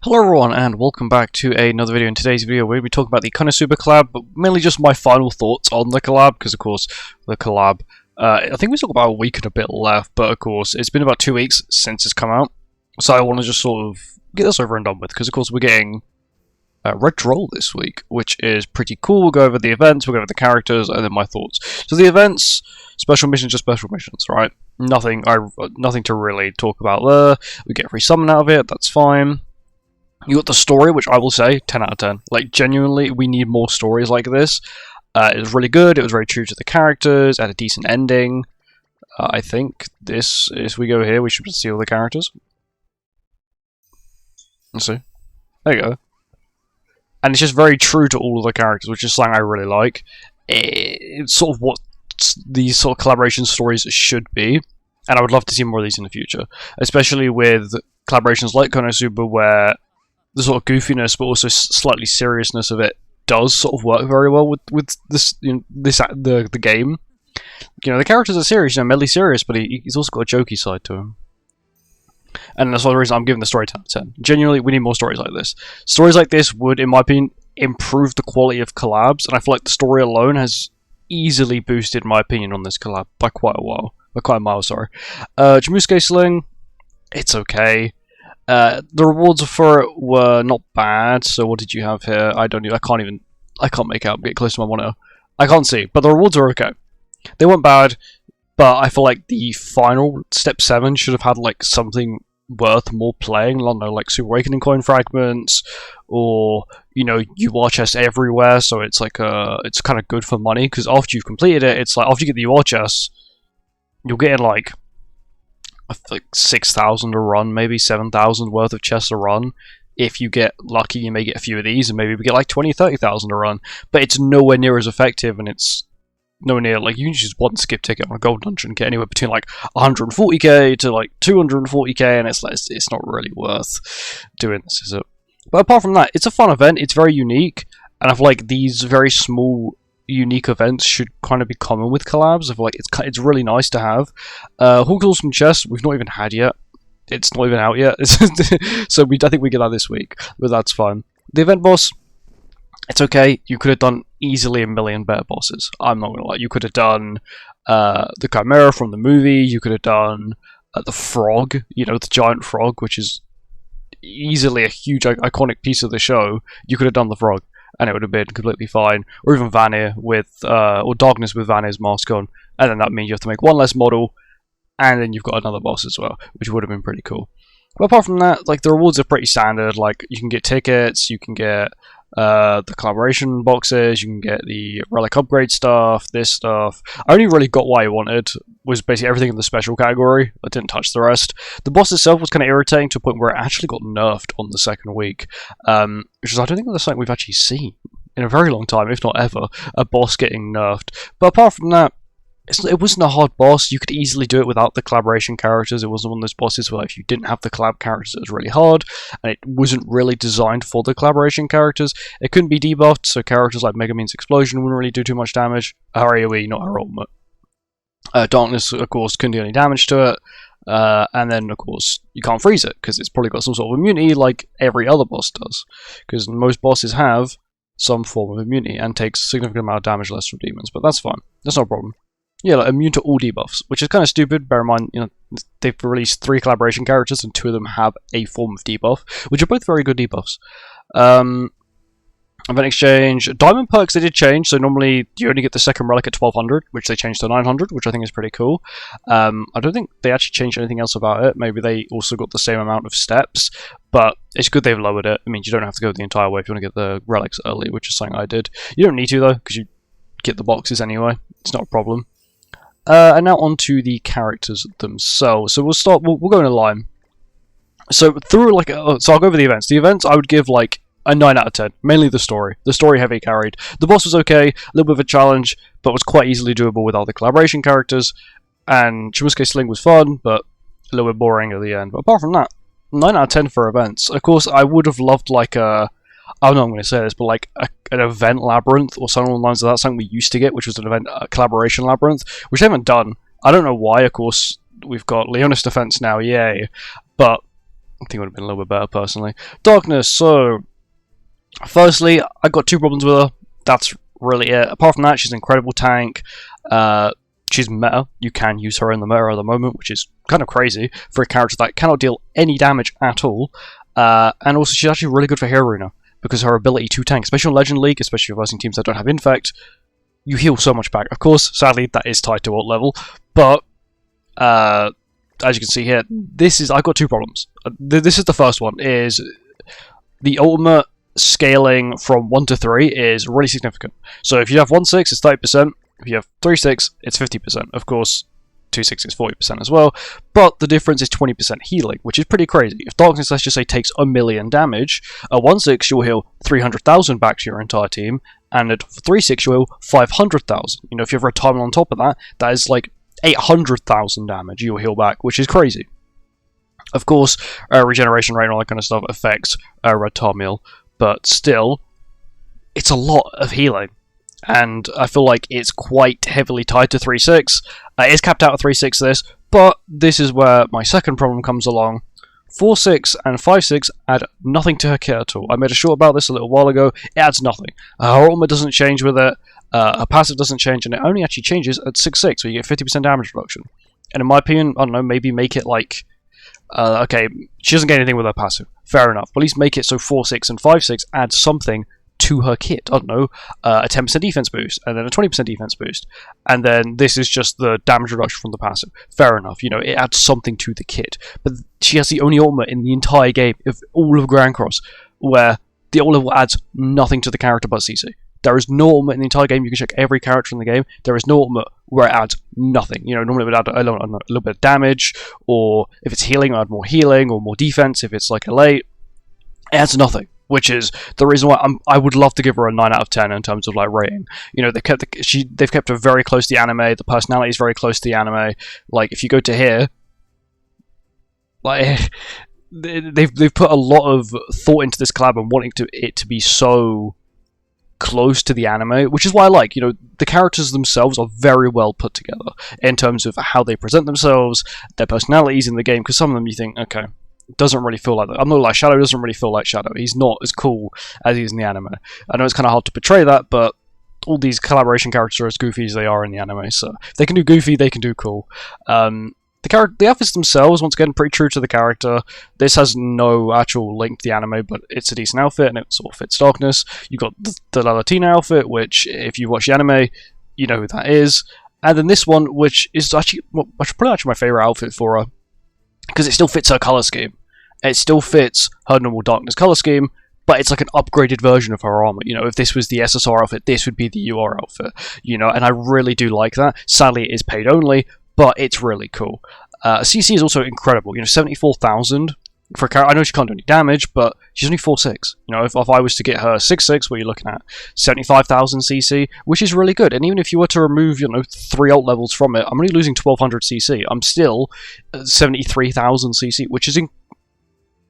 Hello everyone and welcome back to another video. In today's video we're going to be talking about the KONOSUBA collab, but mainly just my final thoughts on the collab, because of course the collab, I think we still got about a week and a bit left, but of course it's been about 2 weeks since it's come out, so I want to just sort of get this over and done with, because of course we're getting Red Droll this week, which is pretty cool. We'll go over the events, we'll go over the characters, and then my thoughts. So the events, special missions, just special missions, right? Nothing to really talk about there. We get a free summon out of it, that's fine. You got the story, which I will say, 10 out of 10. Like, genuinely, we need more stories like this. It was really good, it was very true to the characters, had a decent ending. I think this, as we go here, we should see all the characters. Let's see. There you go. And it's just very true to all of the characters, which is something I really like. It's sort of what these sort of collaboration stories should be, and I would love to see more of these in the future. Especially with collaborations like KONOSUBA, where the sort of goofiness, but also slightly seriousness of it does sort of work very well with this, the game. You know, the characters are serious, Medley's serious, but he's also got a jokey side to him. And that's the reason I'm giving the story 10 out of 10. Genuinely, we need more stories like this. Stories like this would, in my opinion, improve the quality of collabs, and I feel like the story alone has easily boosted my opinion on this collab by quite a mile, sorry. Jamusuke Sling, it's okay. The rewards for it were not bad, so what did you have here? I can't make out, get close to my monitor. I can't see, but the rewards are okay. They weren't bad, but I feel like the final, Step 7, should have had like something worth more playing. I don't know, like Super Awakening coin fragments, or, you know, UR chests everywhere, so it's like, it's kind of good for money, because after you've completed it, it's like, after you get the UR chests, you'll get like 6,000 a run, maybe 7,000 worth of chests a run. If you get lucky, you may get a few of these, and maybe we get like 20,000-30,000 a run. But it's nowhere near as effective, and it's nowhere near, like, you can just one skip ticket on a gold dungeon and get anywhere between like 140k to like 240k, and it's like, it's not really worth doing this, is it? But apart from that, it's a fun event, it's very unique, and I feel like these very small unique events should kind of be common with collabs. I feel like it's really nice to have. Hawk's Awesome Chest, we've not even had yet. It's not even out yet. So I think we get that this week, but that's fine. The event boss, it's okay. You could have done easily a million better bosses. I'm not gonna lie. You could have done the Chimera from the movie. You could have done the frog, you know, the giant frog, which is easily a huge iconic piece of the show. You could have done the frog, and it would have been completely fine. Or even Vanir with, or Darkness with Vanir's mask on, and then that means you have to make one less model, and then you've got another boss as well, which would have been pretty cool. But apart from that, like, the rewards are pretty standard. Like, you can get tickets, you can get the collaboration boxes, you can get the relic upgrade stuff, this stuff. I only really got what I wanted, was basically everything in the special category. I didn't touch the rest. The boss itself was kind of irritating to a point where it actually got nerfed on the second week, which is, I don't think that's something we've actually seen in a very long time, if not ever, a boss getting nerfed. But apart from that, it wasn't a hard boss. You could easily do it without the collaboration characters. It wasn't one of those bosses where if you didn't have the collab characters, it was really hard, and it wasn't really designed for the collaboration characters. It couldn't be debuffed, so characters like Megumin's Explosion wouldn't really do too much damage. Her AoE, not her ultimate. Darkness, of course, couldn't do any damage to it. And then, of course, you can't freeze it, because it's probably got some sort of immunity like every other boss does. Because most bosses have some form of immunity, and takes a significant amount of damage less from demons, but that's fine. That's no problem. Yeah, like, immune to all debuffs, which is kind of stupid. Bear in mind, you know, they've released 3 collaboration characters, and 2 of them have a form of debuff, which are both very good debuffs. Event exchange, diamond perks they did change, so normally you only get the second relic at 1200, which they changed to 900, which I think is pretty cool. I don't think they actually changed anything else about it. Maybe they also got the same amount of steps, but it's good they've lowered it. It means you don't have to go the entire way if you want to get the relics early, which is something I did. You don't need to, though, because you get the boxes anyway. It's not a problem. And now on to the characters themselves. So we'll go in a line. So through like, so I'll go over the events. The events I would give like a 9 out of 10. Mainly the story. The story heavy carried. The boss was okay, a little bit of a challenge, but was quite easily doable with all the collaboration characters. And Jamusuke Sling was fun, but a little bit boring at the end. But apart from that, 9 out of 10 for events. Of course, I would have loved like a, I don't know I'm going to say this, but like an event labyrinth or something along the lines of that, something we used to get, which was an event collaboration labyrinth, which they haven't done. I don't know why. Of course, we've got Leonis Defense now, yay, but think it would have been a little bit better, personally. Darkness, so... Firstly, I got 2 problems with her. That's really it. Apart from that, she's an incredible tank. She's meta. You can use her in the meta at the moment, which is kind of crazy for a character that cannot deal any damage at all. And also, she's actually really good for Hero Arena, because her ability to tank, especially on Legend League, especially versing teams that don't have Infect, you heal so much back. Of course, sadly, that is tied to ult level, but as you can see here, I got 2 problems. This is the first one, is the ultimate scaling from 1 to 3 is really significant. So if you have 1-6, it's 30%. If you have 3-6, it's 50%. Of course, 2-6 is 40% as well. But the difference is 20% healing, which is pretty crazy. If Darkness, let's just say, takes 1,000,000 damage, at 1-6 you'll heal 300,000 back to your entire team, and at 3-6 you'll heal 500,000. You know, if you have Red on top of that, that is like 800,000 damage you'll heal back, which is crazy. Of course, regeneration rate and all that kind of stuff affects Red Tarmiel, but still, it's a lot of healing, and I feel like it's quite heavily tied to 3-6. It is capped out at 3-6 this, but this is where my second problem comes along. 4-6 and 5-6 add nothing to her kit at all. I made a short about this a little while ago. It adds nothing. Her ultimate doesn't change with it, her passive doesn't change, and it only actually changes at 6-6, so you get 50% damage reduction. And in my opinion, I don't know, maybe make it like... okay, she doesn't get anything with her passive. Fair enough. But at least make it so 4-6 and 5-6 add something to her kit. I don't know, a 10% defense boost, and then a 20% defense boost. And then this is just the damage reduction from the passive. Fair enough, you know, it adds something to the kit. But she has the only ultimate in the entire game, of all of Grand Cross, where the ultimate adds nothing to the character but CC. There is no ultimate in the entire game. You can check every character in the game. There is no ultimate where it adds nothing. You know, normally it would add a little bit of damage, or if it's healing, it would add more healing, or more defense if it's like a late. It adds nothing, which is the reason why I would love to give her a 9 out of 10 in terms of like rating. You know, they've kept her very close to the anime. The personality is very close to the anime. Like, if you go to here, like they've put a lot of thought into this collab and wanting it to be so close to the anime, which is why I like, you know, the characters themselves are very well put together in terms of how they present themselves, their personalities in the game, because some of them you think, okay, doesn't really feel like that. I'm not like Shadow doesn't really feel like Shadow. He's not as cool as he is in the anime. I know it's kind of hard to portray that, but all these collaboration characters are as goofy as they are in the anime, so if they can do goofy, they can do cool. The outfits themselves, once again, pretty true to the character. This has no actual link to the anime, but it's a decent outfit, and it sort of fits Darkness. You've got the La Latina outfit, which, if you watch the anime, you know who that is. And then this one, which is actually probably my favourite outfit for her, because it still fits her colour scheme. It still fits her normal Darkness colour scheme, but it's like an upgraded version of her armor. You know, if this was the SSR outfit, this would be the UR outfit. You know, and I really do like that. Sadly, it is paid only, but it's really cool. CC is also incredible. You know, 74,000 for a character. I know she can't do any damage, but she's only 4-6. You know, if I was to get her 6-6, what you're looking at 75,000 CC, which is really good. And even if you were to remove, you know, 3 ult levels from it, I'm only losing 1,200 CC. I'm still 73,000 CC, which is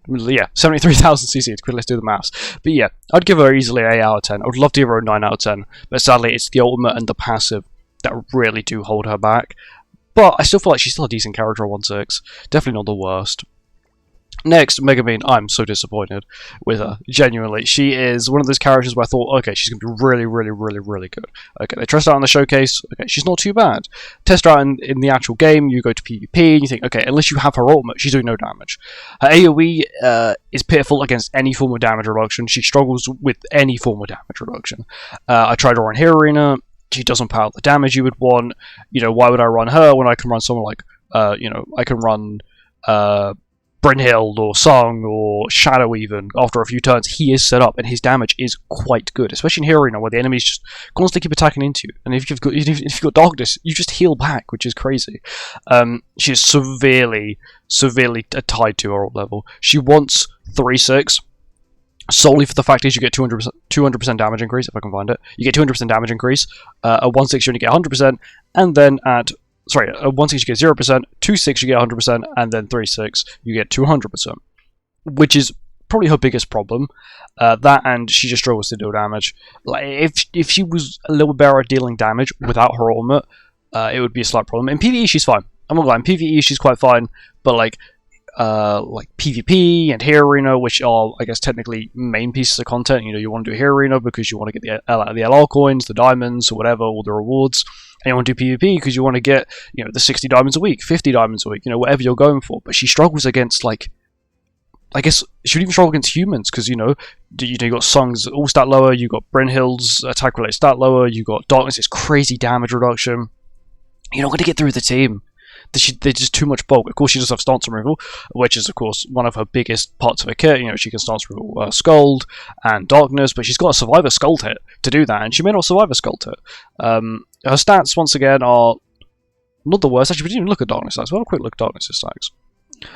73,000 CC. Let's do the maths. But yeah, I'd give her easily an 8 out of 10. I would love to give her a 9 out of 10, but sadly, it's the ultimate and the passive that really do hold her back. But I still feel like she's still a decent character at 1-6. Definitely not the worst. Next, Megumin. I'm so disappointed with her. Genuinely. She is one of those characters where I thought, okay, she's going to be really, really, really, really good. Okay, they test her out in the showcase. Okay, she's not too bad. Test her out in the actual game. You go to PvP, and you think, okay, unless you have her ultimate, she's doing no damage. Her AoE is pitiful against any form of damage reduction. She struggles with any form of damage reduction. I tried her on Hero Arena. She doesn't put out the damage you would want. You know, why would I run her when I can run someone like, you know, I can run Brynhild or Song or Shadow even. After a few turns, he is set up and his damage is quite good, especially in Hero Arena where the enemies just constantly keep attacking into you. And if you've got Darkness, you just heal back, which is crazy. She is severely tied to her ult level. She wants 3-6. Solely for the fact is you get 200% damage increase, if I can find it. You get 200% damage increase. At 1-6 you only get 100%, and then at 1-6 you get 0%, 2-6 you get 100%, and then 3-6 you get 200%. Which is probably her biggest problem. That, and she just struggles to deal damage. Like, if she was a little better at dealing damage without her ultimate, it would be a slight problem. In PvE she's fine. I'm not lying, in PvE she's quite fine, but like, like PvP and Hero Arena, which are, I guess, technically main pieces of content. You know, you want to do Hero Arena because you want to get the LR coins, the diamonds, or whatever, all the rewards. And you want to do PvP because you want to get, you know, the 60 diamonds a week, 50 diamonds a week, you know, whatever you're going for. But she struggles against, like, I guess she would even struggle against humans because, you know, you got Sung's all stat lower, you got Brynhild's attack related stat lower, you got Darkness's crazy damage reduction. You're not going to get through the team. They're just too much bulk. Of course, she does have stance removal, which is, of course, one of her biggest parts of her kit. You know, she can stance removal Scald and Darkness, but she's got to survive a Scald hit to do that, and she may not survive a Scald hit. Her stats, once again, are not the worst. Actually, we didn't even look at Darkness stats. We'll have a quick look at Darkness stats.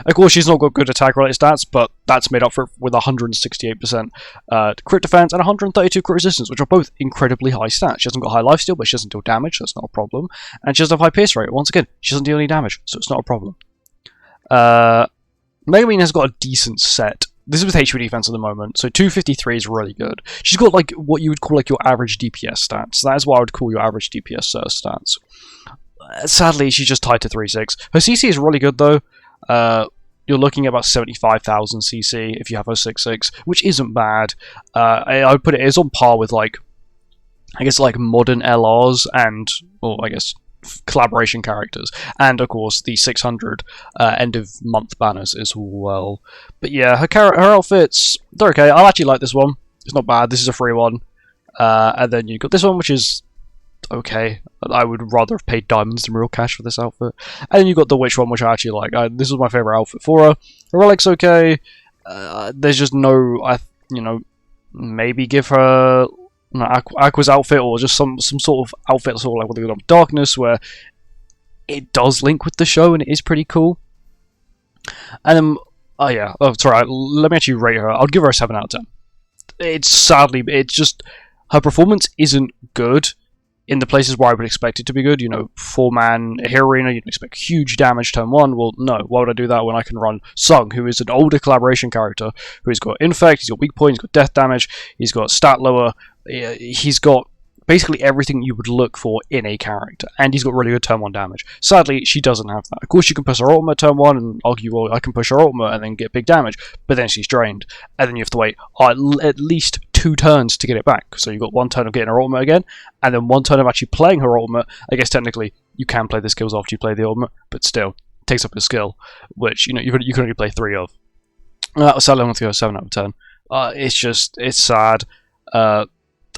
Of course, she's not got good attack-related stats, but that's made up for it with 168% crit defense and 132 crit resistance, which are both incredibly high stats. She hasn't got high lifesteal, but she doesn't deal damage, so that's not a problem. And she doesn't have high pierce rate. Once again, she doesn't deal any damage, so it's not a problem. Megumin has got a decent set. This is with HP defense at the moment, so 253 is really good. She's got like what you would call like your average DPS stats. That is what I would call your average DPS stats. Sadly, she's just tied to 3.6. Her CC is really good though. You're looking at about 75,000 CC if you have her 6.6, which isn't bad. I would put it is on par with, like, I guess, like modern LRs and, well, I guess, collaboration characters, and of course the 600 end of month banners as well. But yeah, her outfits, they're okay. I actually like this one. It's not bad. This is a free one. And then you got this one, which is okay. I would rather have paid diamonds than real cash for this outfit. And then you got the witch one, which I actually like. This was my favorite outfit for her. Her relic's okay. There's just no, you know, maybe give her Aqua's outfit or just some sort of outfit, sort of like what they got on Darkness, where it does link with the show and it is pretty cool. And then, oh yeah, sorry, let me actually rate her. I'd give her a 7 out of 10. It's just, her performance isn't good in the places where I would expect it to be good. You know, 4-man Hero Arena, you'd expect huge damage turn 1. Well, no, why would I do that when I can run Sung, who is an older collaboration character, who's got Infect, he's got weak point, he's got death damage, he's got stat lower, he's got basically everything you would look for in a character, and he's got really good turn 1 damage. Sadly, she doesn't have that. Of course, you can push her ultimate turn 1 and argue, well, I can push her ultimate and then get big damage, but then she's drained, and then you have to wait at least 2 turns to get it back. So you've got 1 turn of getting her ultimate again, and then 1 turn of actually playing her ultimate. I guess technically you can play the skills after you play the ultimate, but still, it takes up a skill, which, you know, you can only play 3 of. Sadly, I'm going to go 7 out of 10. It's sad.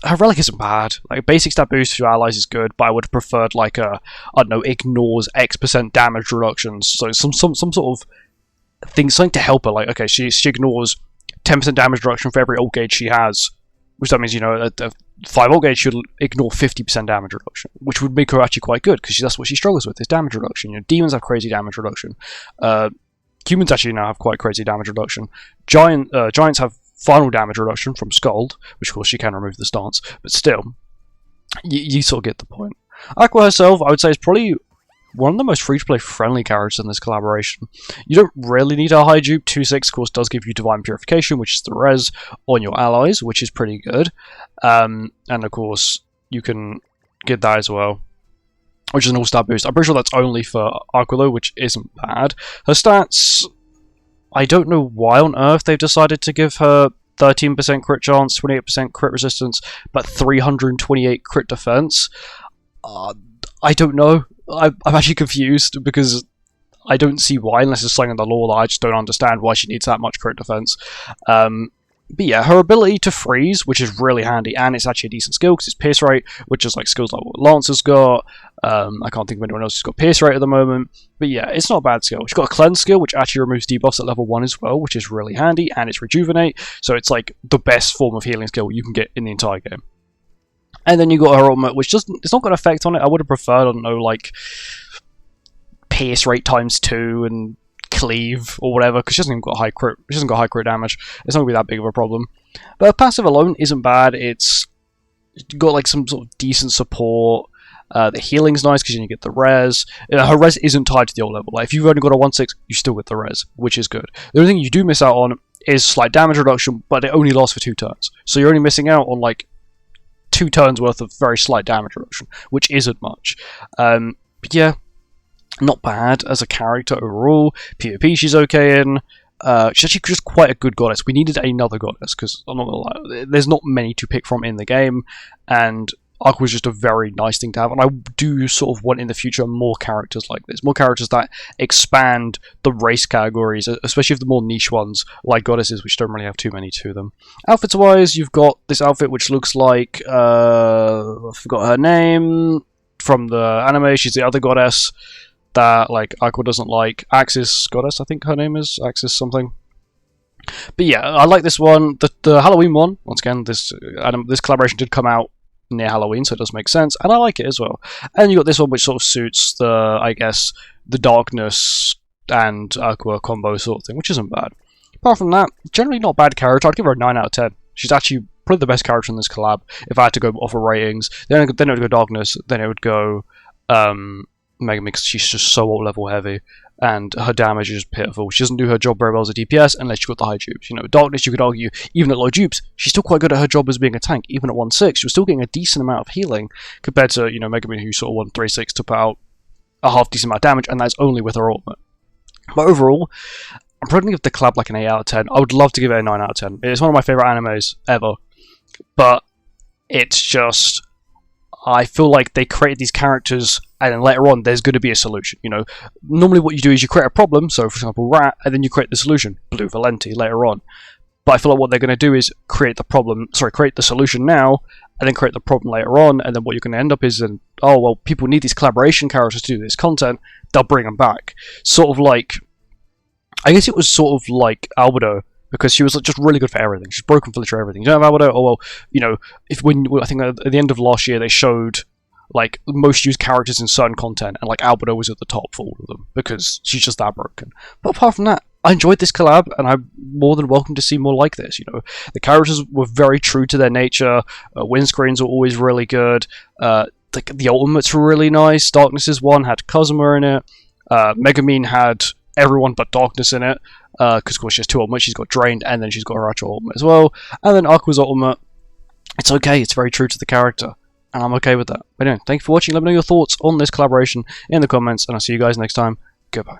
Her relic isn't bad. Like, basic stat boost for your allies is good, but I would have preferred like I don't know, ignores X% damage reductions. So some sort of thing, something to help her. Like, okay, she ignores 10% damage reduction for every ult gauge she has, which that means, you know, a 5 ult gauge should ignore 50% damage reduction, which would make her actually quite good because that's what she struggles with, is damage reduction. You know, demons have crazy damage reduction. Humans actually now have quite crazy damage reduction. Giants have final damage reduction from Scald, which of course she can remove the stance, but still, you sort of get the point. Aqua herself, I would say, is probably one of the most free-to-play friendly characters in this collaboration. You don't really need a high dupe. 2.6 of course does give you Divine Purification, which is the res on your allies, which is pretty good. And of course, you can get that as well, which is an all-star boost. I'm pretty sure that's only for Aqua though, which isn't bad. Her stats, I don't know why on earth they've decided to give her 13% crit chance, 28% crit resistance, but 328 crit defense. I don't know. I'm actually confused because I don't see why, unless it's something in the lore that I just don't understand why she needs that much crit defense. But yeah, her ability to freeze, which is really handy, and it's actually a decent skill because it's pierce rate, which is like skills like what Lancer's got. I can't think of anyone else who's got pierce rate at the moment. But yeah, it's not a bad skill. She's got a cleanse skill, which actually removes debuffs at level 1 as well, which is really handy, and it's rejuvenate, so it's like the best form of healing skill you can get in the entire game. And then you got her ultimate, which doesn't, it's not got an effect on it. I would have preferred, I don't know, like pierce rate times 2 and cleave or whatever, because she hasn't got high crit. She hasn't got high crit damage. It's not gonna be that big of a problem. But her passive alone isn't bad. It's got like some sort of decent support. The healing's nice because you get the res. Her res isn't tied to the ult level. Like if you've only got a 1.6, you still get the res, which is good. The only thing you do miss out on is slight damage reduction, but it only lasts for 2 turns. So you're only missing out on like 2 turns worth of very slight damage reduction, which isn't much. But yeah, not bad as a character overall. PvP she's okay in. She's actually just quite a good goddess. We needed another goddess, because I'm not gonna lie, there's not many to pick from in the game, and Aqua was just a very nice thing to have, and I do sort of want in the future more characters like this, more characters that expand the race categories, especially the more niche ones like goddesses, which don't really have too many to them. Outfits wise, you've got this outfit which looks like I forgot her name from the anime. She's the other goddess that like Aqua doesn't like. Axis goddess, I think her name is Axis something. But yeah, I like this one. The Halloween one, once again, this collaboration did come out near Halloween, so it does make sense, and I like it as well. And you got this one which sort of suits the, I guess, the darkness and Aqua combo sort of thing, which isn't bad. Apart from that, generally not a bad character. I'd give her a 9 out of 10. She's actually probably the best character in this collab if I had to go off of ratings. Then it would go darkness, then it would go Mega Mix. She's just so level heavy, and her damage is pitiful. She doesn't do her job very well as a DPS unless you've got the high dupes. You know, Darkness, you could argue, even at low dupes, she's still quite good at her job as being a tank. Even at 1-6, she was still getting a decent amount of healing compared to, you know, Megumin, who sort of 1-3-6 to put out a half decent amount of damage, and that's only with her ultimate. But overall, I'm probably going to give the collab like an 8 out of 10. I would love to give it a 9 out of 10. It's one of my favourite animes ever, but it's just, I feel like they created these characters, and then later on there's going to be a solution. You know, normally what you do is you create a problem, so for example Rat, and then you create the solution, Blue Valenti, later on. But I feel like what they're going to do is create the solution now, and then create the problem later on, and then what you're going to end up is, oh well, people need these collaboration characters to do this content, they'll bring them back. Sort of like, I guess it was sort of like Albedo, because she was just really good for everything. She's broken for literally everything. You don't have Albedo? Oh well, you know, I think at the end of last year they showed like most used characters in certain content, and like Albedo was at the top for all of them because she's just that broken. But apart from that, I enjoyed this collab, and I'm more than welcome to see more like this. You know, the characters were very true to their nature. Windscreens were always really good. The ultimates were really nice. Darkness's one had Kazuma in it. Megumin had everyone but Darkness in it, because of course she has 2 ultimates. She's got Drained, and then she's got her actual ultimate as well. And then Aqua's ultimate, it's okay, it's very true to the character, and I'm okay with that. But anyway, thank you for watching. Let me know your thoughts on this collaboration in the comments, and I'll see you guys next time. Goodbye.